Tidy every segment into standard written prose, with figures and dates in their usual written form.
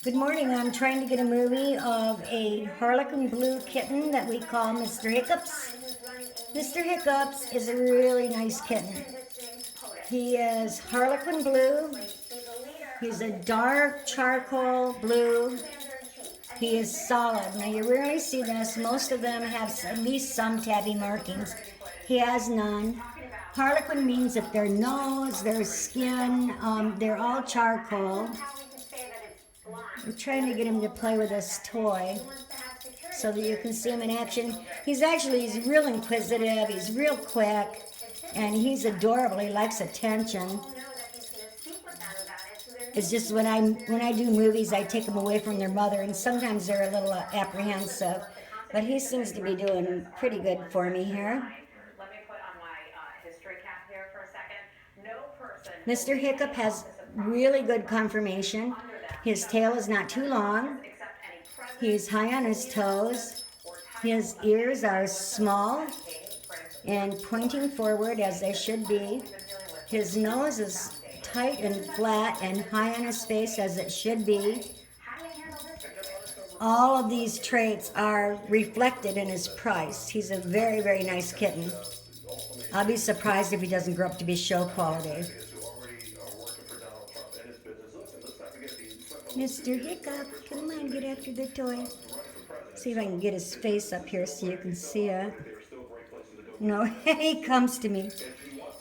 Good morning. I'm trying to get a movie of a harlequin blue kitten that we call Mr. Hiccups. Mr. Hiccups is a really nice kitten. He is harlequin blue. He's a dark charcoal blue. He is solid. Now you rarely see this. Most of them have at least some tabby markings. He has none. Harlequin means that their nose, their skin, they're all charcoal. I'm trying to get him to play with this toy so that you can see him in action. He's real inquisitive, he's real quick, and he's adorable. He likes attention. It's just when I do movies, I take them away from their mother, and sometimes they're a little apprehensive. But he seems to be doing pretty good for me here. Let me put on my history cap here for a second. No person. Mr. Hiccup has really good conformation. His tail is not too long. He's high on his toes. His ears are small and pointing forward as they should be. His nose is tight and flat and high on his face as it should be. All of these traits are reflected in his price. He's a very, very nice kitten. I'll be surprised if he doesn't grow up to be show quality. Mr. Hiccup, come on, get after the toy. See if I can get his face up here so you can see it. No, he comes to me.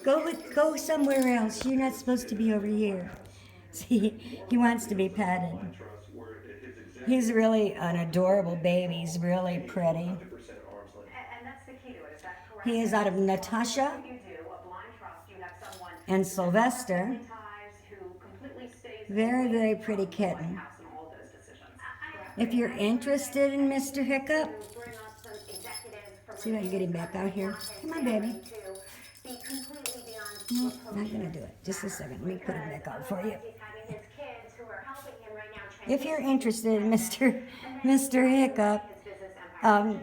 Go somewhere else. You're not supposed to be over here. See, he wants to be petted. He's really an adorable baby. He's really pretty. He is out of Natasha and Sylvester. Very, very pretty kitten. If you're interested in Mr. Hiccup, see if I can get him back out here. Come on, baby. No, not going to do it. Just a second. Let me put him back out for you. If you're interested in Mr. Hiccup,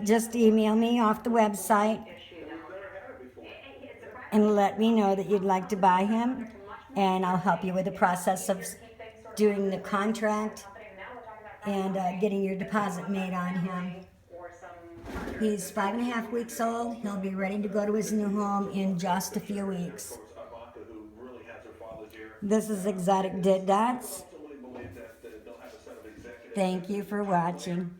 just email me off the website and let me know that you'd like to buy him, and I'll help you with the process of doing the contract and getting your deposit made on him. He's 5.5 weeks old. He'll be ready to go to his new home in just a few weeks. This is Exotic DIT-DOTS. Thank you for watching.